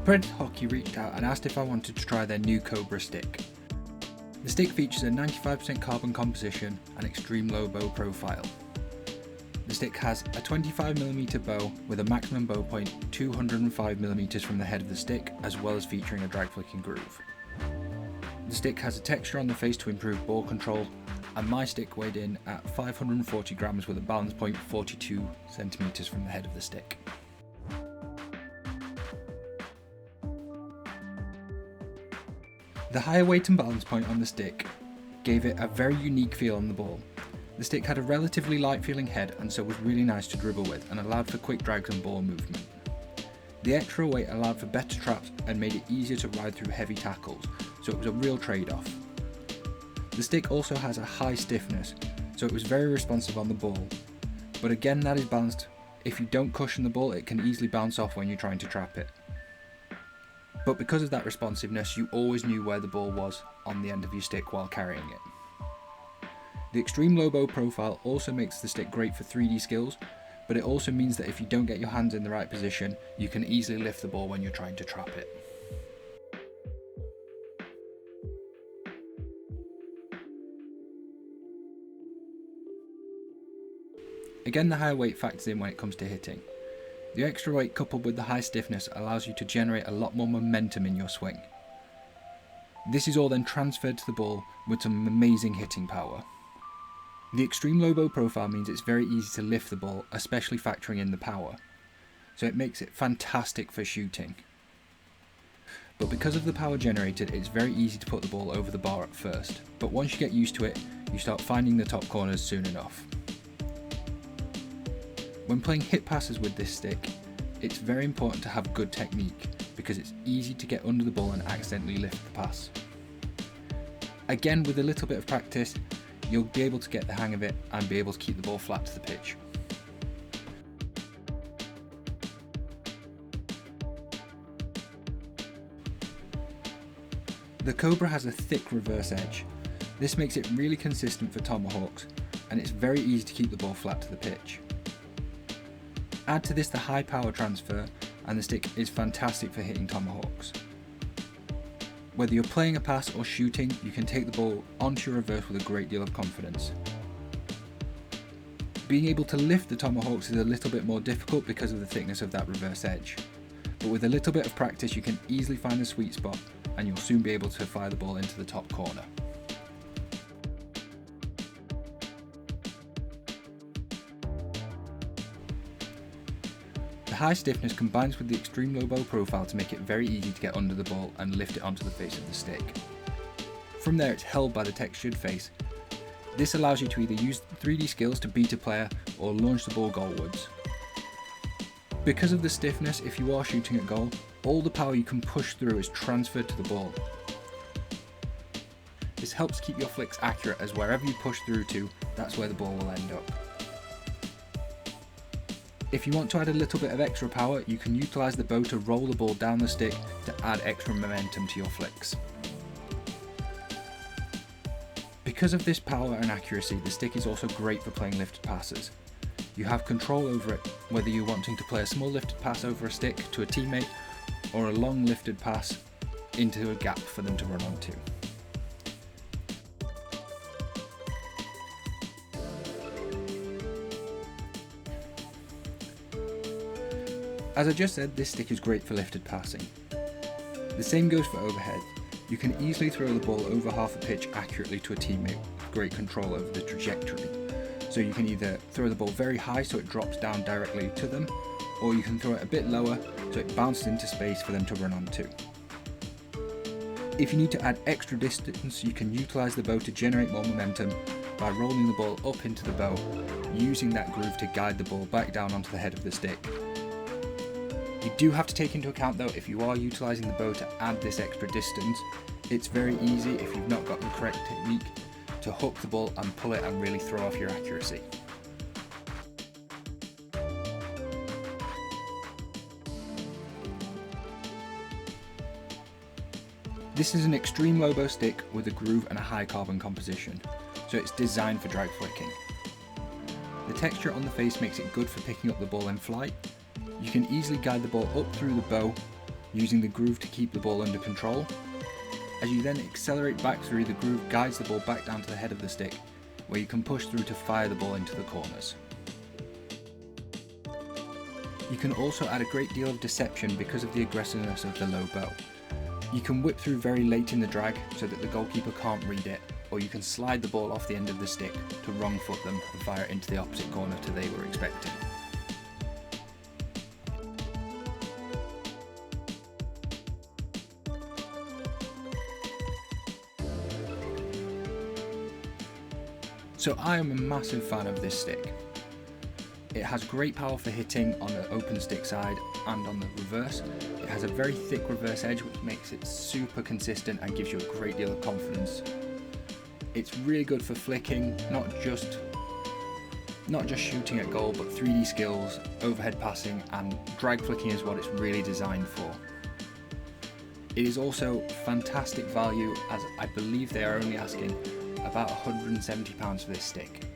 Predator Hockey reached out and asked if I wanted to try their new Cobra stick. The stick features a 95% carbon composition and extreme low bow profile. The stick has a 25mm bow with a maximum bow point 205mm from the head of the stick, as well as featuring a drag flicking groove. The stick has a texture on the face to improve ball control, and my stick weighed in at 540 grams with a balance point 42 centimeters from the head of the stick. The higher weight and balance point on the stick gave it a very unique feel on the ball. The stick had a relatively light feeling head and so was really nice to dribble with and allowed for quick drags and ball movement. The extra weight allowed for better traps and made it easier to ride through heavy tackles, so it was a real trade-off. The stick also has a high stiffness, so it was very responsive on the ball, but again that is balanced. If you don't cushion the ball, it can easily bounce off when you're trying to trap it. But because of that responsiveness, you always knew where the ball was on the end of your stick while carrying it. The extreme low bow profile also makes the stick great for 3D skills, but it also means that if you don't get your hands in the right position, you can easily lift the ball when you're trying to trap it. Again, the higher weight factors in when it comes to hitting. The extra weight coupled with the high stiffness allows you to generate a lot more momentum in your swing. This is all then transferred to the ball with some amazing hitting power. The extreme low bow profile means it's very easy to lift the ball, especially factoring in the power, so it makes it fantastic for shooting. But because of the power generated, it's very easy to put the ball over the bar at first, but once you get used to it, you start finding the top corners soon enough. When playing hit passes with this stick, it's very important to have good technique because it's easy to get under the ball and accidentally lift the pass. Again, with a little bit of practice, you'll be able to get the hang of it and be able to keep the ball flat to the pitch. The Cobra has a thick reverse edge. This makes it really consistent for Tomahawks, and it's very easy to keep the ball flat to the pitch. Add to this the high power transfer, and the stick is fantastic for hitting Tomahawks. Whether you're playing a pass or shooting, you can take the ball onto your reverse with a great deal of confidence. Being able to lift the Tomahawks is a little bit more difficult because of the thickness of that reverse edge, but with a little bit of practice you can easily find the sweet spot and you'll soon be able to fire the ball into the top corner. The high stiffness combines with the extreme low bow profile to make it very easy to get under the ball and lift it onto the face of the stick. From there it's held by the textured face. This allows you to either use 3D skills to beat a player or launch the ball goalwards. Because of the stiffness, if you are shooting at goal, all the power you can push through is transferred to the ball. This helps keep your flicks accurate, as wherever you push through to, that's where the ball will end up. If you want to add a little bit of extra power, you can utilise the bow to roll the ball down the stick to add extra momentum to your flicks. Because of this power and accuracy, the stick is also great for playing lifted passes. You have control over it, whether you're wanting to play a small lifted pass over a stick to a teammate, or a long lifted pass into a gap for them to run onto. As I just said, this stick is great for lifted passing. The same goes for overhead. You can easily throw the ball over half a pitch accurately to a teammate with great control over the trajectory. So you can either throw the ball very high so it drops down directly to them, or you can throw it a bit lower so it bounces into space for them to run onto. If you need to add extra distance, you can utilise the bow to generate more momentum by rolling the ball up into the bow, using that groove to guide the ball back down onto the head of the stick. You do have to take into account though, if you are utilising the bow to add this extra distance, it's very easy, if you've not got the correct technique, to hook the ball and pull it and really throw off your accuracy. This is an extreme low bow stick with a groove and a high carbon composition, so it's designed for drag flicking. The texture on the face makes it good for picking up the ball in flight. You can easily guide the ball up through the bow using the groove to keep the ball under control. As you then accelerate back through, the groove guides the ball back down to the head of the stick, where you can push through to fire the ball into the corners. You can also add a great deal of deception because of the aggressiveness of the low bow. You can whip through very late in the drag so that the goalkeeper can't read it, or you can slide the ball off the end of the stick to wrong foot them and fire it into the opposite corner to they were expecting. So I am a massive fan of this stick. It has great power for hitting on the open stick side and on the reverse. It has a very thick reverse edge which makes it super consistent and gives you a great deal of confidence. It's really good for flicking, not just shooting at goal, but 3D skills, overhead passing, and drag flicking is what it's really designed for. It is also fantastic value, as I believe they are only asking about £170 for this stick.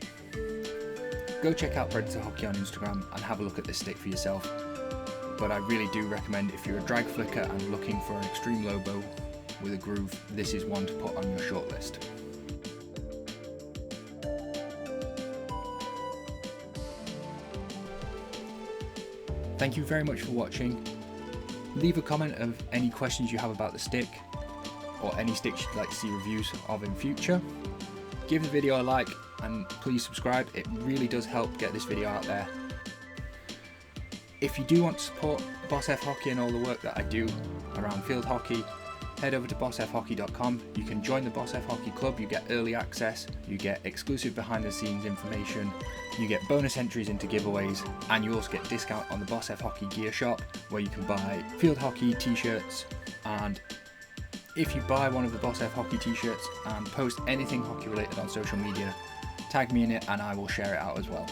Go check out Predator Hockey on Instagram and have a look at this stick for yourself, but I really do recommend, if you're a drag flicker and looking for an extreme low bow with a groove, this is one to put on your shortlist. Thank you very much for watching. Leave a comment of any questions you have about the stick, or any sticks you'd like to see reviews of in future. Give the video a like and please subscribe, it really does help get this video out there. If you do want to support Boss F Hockey and all the work that I do around field hockey, head over to bossfhockey.com. You can join the Boss F Hockey Club, you get early access, you get exclusive behind the scenes information, you get bonus entries into giveaways, and you also get discount on the Boss F Hockey gear shop, where you can buy field hockey t-shirts, and if you buy one of the Boss F Hockey t-shirts and post anything hockey related on social media, tag me in it and I will share it out as well.